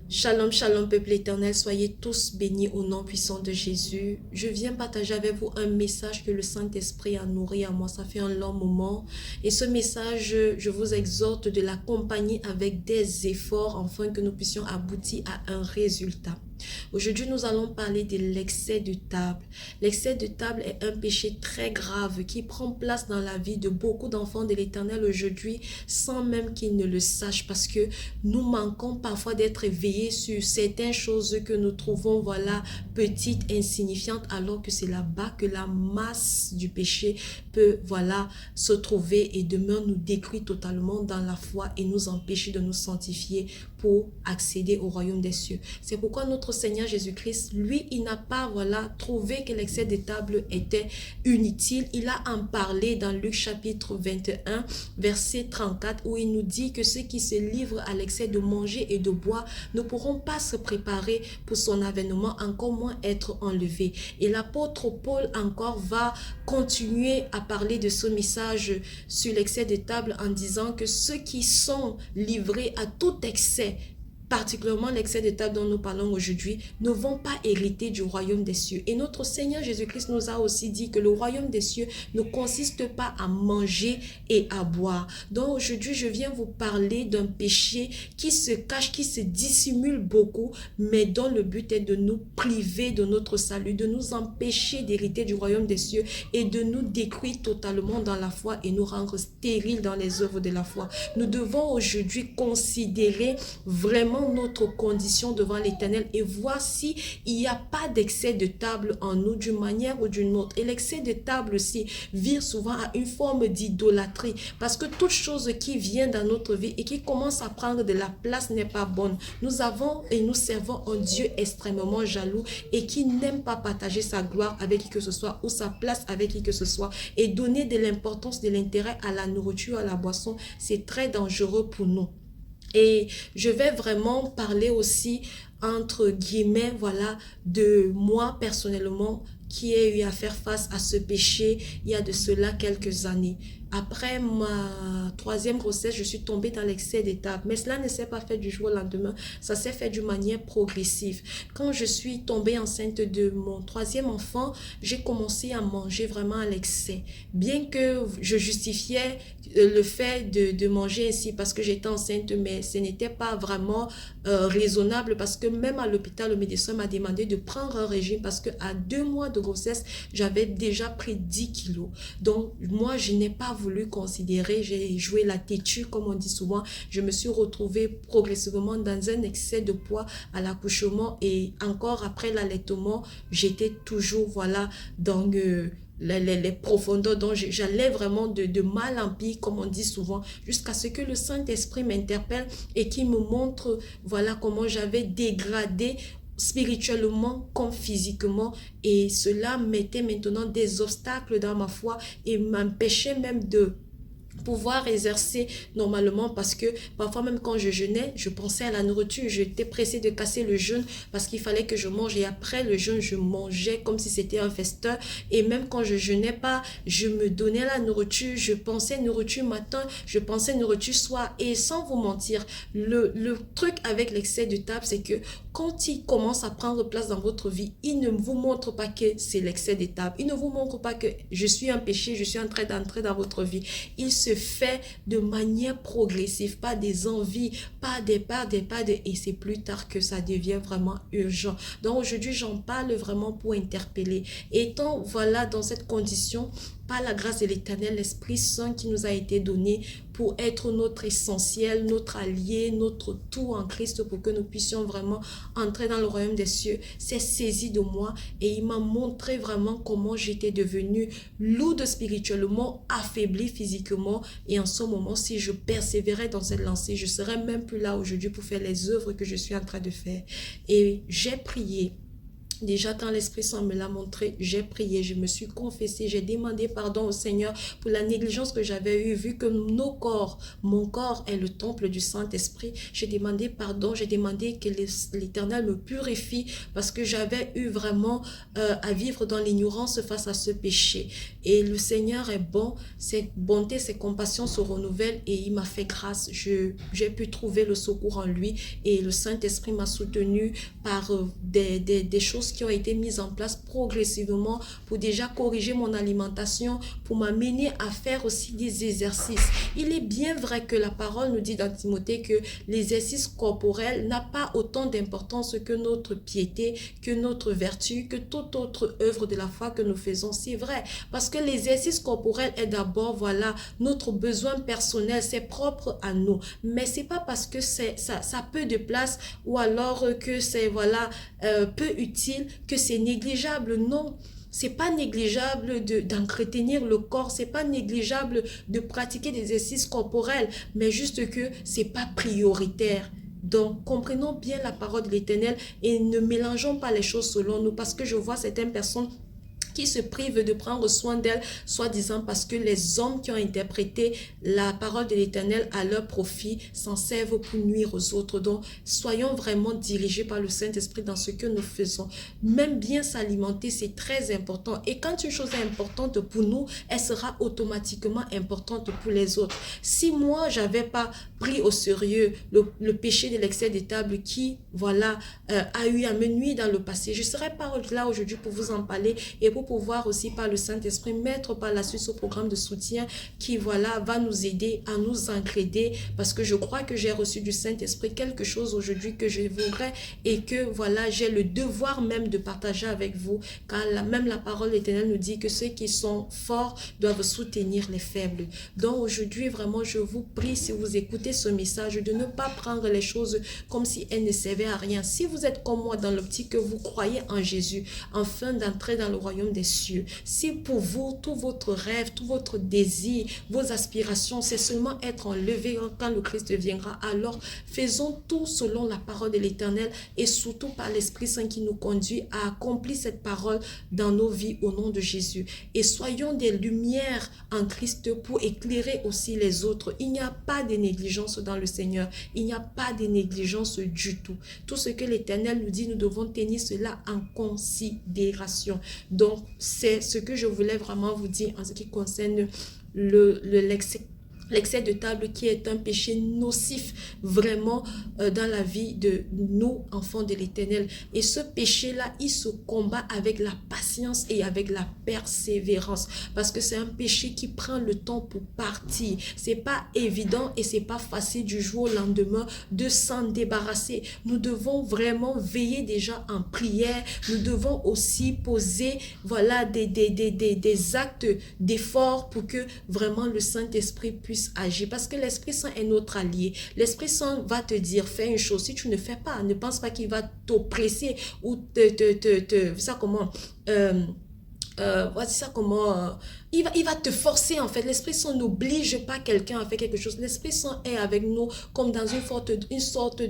Shalom, shalom, peuple éternel, soyez tous bénis au nom puissant de Jésus. Je viens partager avec vous un message que le Saint-Esprit a nourri à moi. Ça fait un long moment. Et ce message, je vous exhorte de l'accompagner avec des efforts afin que nous puissions aboutir à un résultat. Aujourd'hui, nous allons parler de l'excès de table. L'excès de table est un péché très grave qui prend place dans la vie de beaucoup d'enfants de l'Éternel aujourd'hui sans même qu'ils ne le sachent parce que nous manquons parfois d'être éveillés sur certaines choses que nous trouvons, voilà, petites, insignifiantes, alors que c'est là-bas que la masse du péché peut, voilà, se trouver et demain nous détruire totalement dans la foi et nous empêcher de nous sanctifier pour accéder au royaume des cieux. C'est pourquoi notre Seigneur Jésus-Christ, lui, il n'a pas, voilà, trouvé que l'excès de table était inutile. Il a en parlé dans Luc chapitre 21, verset 34, où il nous dit que ceux qui se livrent à l'excès de manger et de boire ne pourront pas se préparer pour son avènement, encore moins être enlevés. Et l'apôtre Paul encore va continuer à parler de ce message sur l'excès de table en disant que ceux qui sont livrés à tout excès, particulièrement l'excès de table dont nous parlons aujourd'hui, ne vont pas hériter du royaume des cieux. Et notre Seigneur Jésus-Christ nous a aussi dit que le royaume des cieux ne consiste pas à manger et à boire. Donc aujourd'hui, je viens vous parler d'un péché qui se cache, qui se dissimule beaucoup, mais dont le but est de nous priver de notre salut, de nous empêcher d'hériter du royaume des cieux et de nous détruire totalement dans la foi et nous rendre stériles dans les œuvres de la foi. Nous devons aujourd'hui considérer vraiment notre condition devant l'Éternel et voir si il n'y a pas d'excès de table en nous d'une manière ou d'une autre. Et l'excès de table aussi vire souvent à une forme d'idolâtrie parce que toute chose qui vient dans notre vie et qui commence à prendre de la place n'est pas bonne. Nous avons et nous servons un Dieu extrêmement jaloux et qui n'aime pas partager sa gloire avec qui que ce soit ou sa place avec qui que ce soit et donner de l'importance, de l'intérêt à la nourriture, à la boisson, c'est très dangereux pour nous. Et je vais vraiment parler aussi, entre guillemets, voilà, de moi personnellement qui ai eu à faire face à ce péché il y a de cela quelques années. Après ma troisième grossesse, je suis tombée dans l'excès des tables. Mais cela ne s'est pas fait du jour au lendemain. Ça s'est fait d'une manière progressive. Quand je suis tombée enceinte de mon troisième enfant, j'ai commencé à manger vraiment à l'excès. Bien que je justifiais le fait de manger ainsi parce que j'étais enceinte, mais ce n'était pas vraiment raisonnable parce que même à l'hôpital, le médecin m'a demandé de prendre un régime parce qu'à 2 mois de grossesse, j'avais déjà pris 10 kilos. Donc, moi, je n'ai pas voulu considérer, j'ai joué la têtue, comme on dit souvent. Je me suis retrouvée progressivement dans un excès de poids à l'accouchement et encore après l'allaitement, j'étais toujours, voilà, dans les profondeurs dont j'allais vraiment de mal en pis, comme on dit souvent, jusqu'à ce que le Saint-Esprit m'interpelle et qui me montre, voilà, comment j'avais dégradé spirituellement comme physiquement et cela mettait maintenant des obstacles dans ma foi et m'empêchait même de pouvoir exercer normalement parce que parfois même quand je jeûnais, je pensais à la nourriture, j'étais pressée de casser le jeûne parce qu'il fallait que je mange et après le jeûne, je mangeais comme si c'était un festin et même quand je jeûnais pas, je me donnais la nourriture, je pensais nourriture matin, je pensais nourriture soir et sans vous mentir, le truc avec l'excès de table, c'est que quand il commence à prendre place dans votre vie, il ne vous montre pas que c'est l'excès de table, il ne vous montre pas que je suis un péché, je suis en train d'entrer dans votre vie, il se fait de manière progressive, pas des envies, pas et c'est plus tard que ça devient vraiment urgent. Donc aujourd'hui, j'en parle vraiment pour interpeller. Étant voilà dans cette condition, par la grâce de l'Éternel, l'Esprit Saint qui nous a été donné pour être notre essentiel, notre allié, notre tout en Christ pour que nous puissions vraiment entrer dans le royaume des cieux, s'est saisi de moi et il m'a montré vraiment comment j'étais devenue lourde spirituellement, affaiblie physiquement et en ce moment, si je persévérais dans cette lancée, je serais même plus là aujourd'hui pour faire les œuvres que je suis en train de faire. Et j'ai prié. Déjà, quand l'Esprit Saint me l'a montré, j'ai prié, je me suis confessée, j'ai demandé pardon au Seigneur pour la négligence que j'avais eue, vu que nos corps, mon corps est le temple du Saint-Esprit. J'ai demandé pardon, j'ai demandé que l'Éternel me purifie parce que j'avais eu vraiment à vivre dans l'ignorance face à ce péché. Et le Seigneur est bon, ses bontés, ses compassions se renouvellent et il m'a fait grâce. J'ai pu trouver le secours en lui et le Saint-Esprit m'a soutenu par des choses qui ont été mises en place progressivement pour déjà corriger mon alimentation, pour m'amener à faire aussi des exercices. Il est bien vrai que la parole nous dit dans Timothée que l'exercice corporel n'a pas autant d'importance que notre piété, que notre vertu, que toute autre œuvre de la foi que nous faisons. C'est vrai, parce que l'exercice corporel est d'abord, voilà, notre besoin personnel, c'est propre à nous. Mais c'est pas parce que ça peu de place ou alors que c'est, voilà, peu utile, que c'est négligeable. Non, c'est pas négligeable d'entretenir le corps, c'est pas négligeable de pratiquer des exercices corporels, mais juste que c'est pas prioritaire. Donc, comprenons bien la parole de l'Éternel et ne mélangeons pas les choses selon nous, parce que je vois certaines personnes qui se privent de prendre soin d'elle, soi-disant parce que les hommes qui ont interprété la parole de l'Éternel à leur profit s'en servent pour nuire aux autres. Donc, soyons vraiment dirigés par le Saint-Esprit dans ce que nous faisons. Même bien s'alimenter, c'est très important. Et quand une chose est importante pour nous, elle sera automatiquement importante pour les autres. Si moi, j'avais pas pris au sérieux le péché de l'excès de table qui, voilà, a eu à me nuire dans le passé, je ne serais pas là aujourd'hui pour vous en parler et pour pouvoir aussi par le Saint-Esprit mettre par la suite ce programme de soutien qui, voilà, va nous aider à nous entraider, parce que je crois que j'ai reçu du Saint-Esprit quelque chose aujourd'hui que je voudrais et que, voilà, j'ai le devoir même de partager avec vous, car même la parole éternelle nous dit que ceux qui sont forts doivent soutenir les faibles. Donc aujourd'hui, vraiment, je vous prie, si vous écoutez ce message, de ne pas prendre les choses comme si elles ne servaient à rien. Si vous êtes comme moi dans l'optique que vous croyez en Jésus, afin d'entrer dans le royaume des cieux, si pour vous, tout votre rêve, tout votre désir, vos aspirations, c'est seulement être enlevé quand le Christ viendra, alors faisons tout selon la parole de l'Éternel et surtout par l'Esprit Saint qui nous conduit à accomplir cette parole dans nos vies au nom de Jésus. Et soyons des lumières en Christ pour éclairer aussi les autres. Il n'y a pas de négligence dans le Seigneur. Il n'y a pas de négligence du tout. Tout ce que l'Éternel nous dit, nous devons tenir cela en considération. Donc, c'est ce que je voulais vraiment vous dire en ce qui concerne l'excès de table qui est un péché nocif vraiment dans la vie de nous, enfants de l'Éternel. Et ce péché-là, il se combat avec la patience et avec la persévérance. Parce que c'est un péché qui prend le temps pour partir. C'est pas évident et c'est pas facile du jour au lendemain de s'en débarrasser. Nous devons vraiment veiller déjà en prière. Nous devons aussi poser, voilà, des actes d'effort pour que vraiment le Saint-Esprit puisse agir, parce que l'Esprit Saint est notre allié. L'Esprit Saint va te dire fais une chose, si tu ne fais pas, ne pense pas qu'il va t'oppresser ou ça comment voici ça comment il va te forcer en fait. L'Esprit Saint n'oblige pas quelqu'un à faire quelque chose. L'Esprit Saint est avec nous comme dans une sorte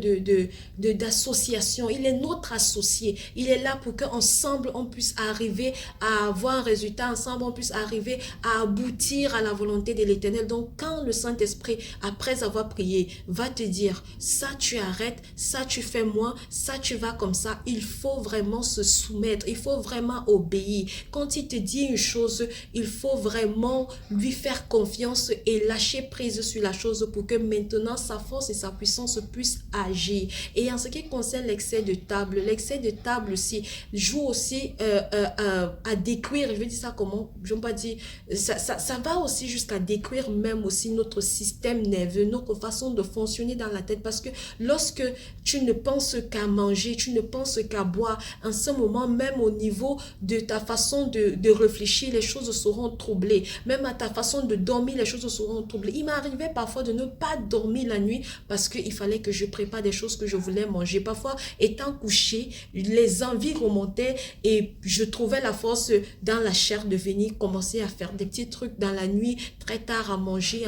d'association. Il est notre associé. Il est là pour qu'ensemble on puisse arriver à avoir un résultat. Ensemble on puisse arriver à aboutir à la volonté de l'Éternel. Donc quand le Saint-Esprit, après avoir prié, va te dire ça tu arrêtes, ça tu fais moins, ça tu vas comme ça, il faut vraiment se soumettre. Il faut vraiment obéir. Quand il te dit une chose, il faut vraiment lui faire confiance et lâcher prise sur la chose pour que maintenant sa force et sa puissance puissent agir. Et en ce qui concerne l'excès de table aussi joue aussi à détruire, je veux dire ça comment, je ne veux pas dire, ça va aussi jusqu'à détruire même aussi notre système nerveux, notre façon de fonctionner dans la tête, parce que lorsque tu ne penses qu'à manger, tu ne penses qu'à boire, en ce moment même au niveau de ta façon de réfléchir, les choses seront troublées. Même à ta façon de dormir, les choses seront troublées. Il m'arrivait parfois de ne pas dormir la nuit parce qu'il fallait que je prépare des choses que je voulais manger. Parfois, étant couché, les envies remontaient et je trouvais la force dans la chair de venir commencer à faire des petits trucs dans la nuit, très tard à manger.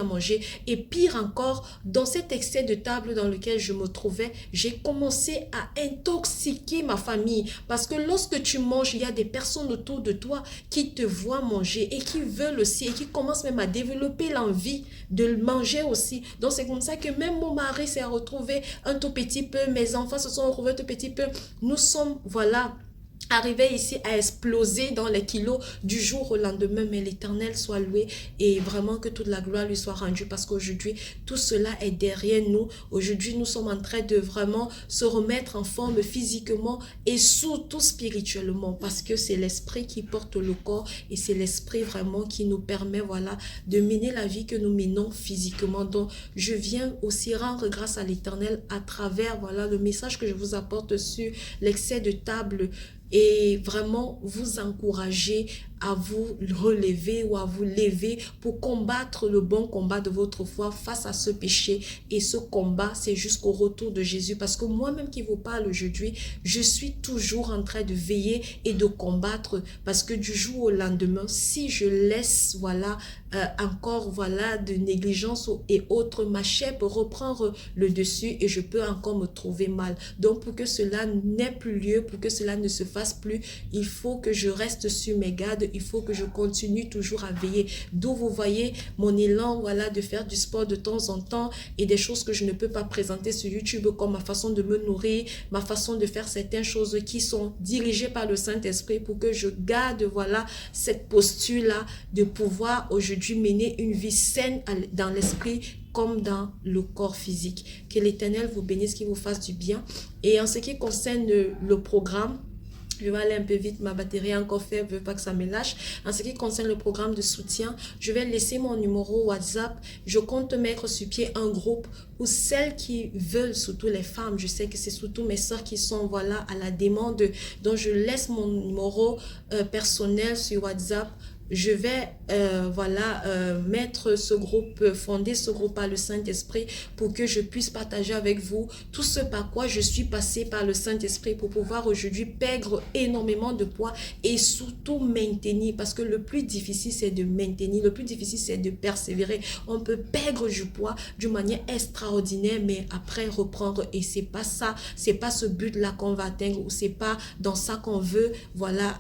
Et pire encore, dans cet excès de table dans lequel je me trouvais, j'ai commencé à intoxiquer ma famille. Parce que lorsque tu manges, il y a des personnes autour de toi qui te voient manger et qui veulent aussi et qui commencent même à développer l'envie de manger aussi. Donc c'est comme ça que même mon mari s'est retrouvé un tout petit peu, mes enfants se sont retrouvés un tout petit peu. Nous sommes, voilà, arrivé ici à exploser dans les kilos du jour au lendemain, mais l'Éternel soit loué et vraiment que toute la gloire lui soit rendue parce qu'aujourd'hui, tout cela est derrière nous. Aujourd'hui, nous sommes en train de vraiment se remettre en forme physiquement et surtout spirituellement parce que c'est l'esprit qui porte le corps et c'est l'esprit vraiment qui nous permet, voilà, de mener la vie que nous menons physiquement. Donc, je viens aussi rendre grâce à l'Éternel à travers, voilà, le message que je vous apporte sur l'excès de table et vraiment vous encourager à vous relever ou à vous lever pour combattre le bon combat de votre foi face à ce péché. Et ce combat, c'est jusqu'au retour de Jésus. Parce que moi-même qui vous parle aujourd'hui, je suis toujours en train de veiller et de combattre. Parce que du jour au lendemain, si je laisse, voilà, encore, voilà, de négligence et autres, ma chair peut reprendre le dessus et je peux encore me trouver mal. Donc, pour que cela n'ait plus lieu, pour que cela ne se fasse plus, il faut que je reste sur mes gardes. Il faut que je continue toujours à veiller. D'où vous voyez mon élan, voilà, de faire du sport de temps en temps et des choses que je ne peux pas présenter sur YouTube comme ma façon de me nourrir, ma façon de faire certaines choses qui sont dirigées par le Saint-Esprit pour que je garde, voilà, cette posture-là de pouvoir aujourd'hui mener une vie saine dans l'esprit comme dans le corps physique. Que l'Éternel vous bénisse, qu'il vous fasse du bien. Et en ce qui concerne le programme, je vais aller un peu vite, ma batterie est encore faible, je ne veux pas que ça me lâche. En ce qui concerne le programme de soutien, je vais laisser mon numéro WhatsApp. Je compte mettre sur pied un groupe pour celles qui veulent, surtout les femmes. Je sais que c'est surtout mes soeurs qui sont, voilà, à la demande. Donc, je laisse mon numéro personnel sur WhatsApp. Je vais, voilà, mettre ce groupe, fonder ce groupe par le Saint-Esprit pour que je puisse partager avec vous tout ce par quoi je suis passée par le Saint-Esprit pour pouvoir aujourd'hui perdre énormément de poids et surtout maintenir, parce que le plus difficile c'est de maintenir, le plus difficile c'est de persévérer. On peut perdre du poids d'une manière extraordinaire mais après reprendre et c'est pas ça, c'est pas ce but-là qu'on va atteindre ou c'est pas dans ça qu'on veut, voilà,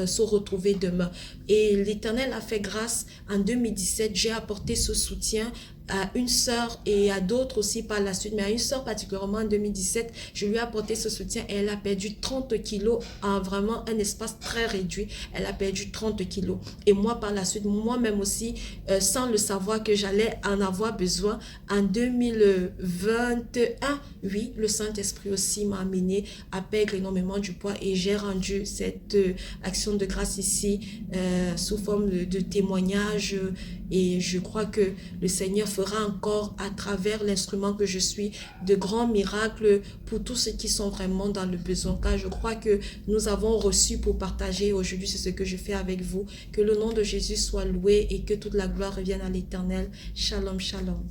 se retrouver demain. Et l'Éternel a fait grâce. En 2017, j'ai apporté ce soutien à une sœur et à d'autres aussi par la suite, mais à une sœur particulièrement en 2017, je lui ai apporté ce soutien et elle a perdu 30 kilos en vraiment un espace très réduit. Elle a perdu 30 kilos. Et moi par la suite, moi-même aussi, sans le savoir que j'allais en avoir besoin, en 2021, oui, le Saint-Esprit aussi m'a amené à perdre énormément du poids et j'ai rendu cette action de grâce ici sous forme de témoignage et je crois que le Seigneur fera encore à travers l'instrument que je suis de grands miracles pour tous ceux qui sont vraiment dans le besoin, car je crois que nous avons reçu pour partager aujourd'hui. C'est ce que je fais avec vous. Que le nom de Jésus soit loué et que toute la gloire revienne à l'Éternel. Shalom, shalom.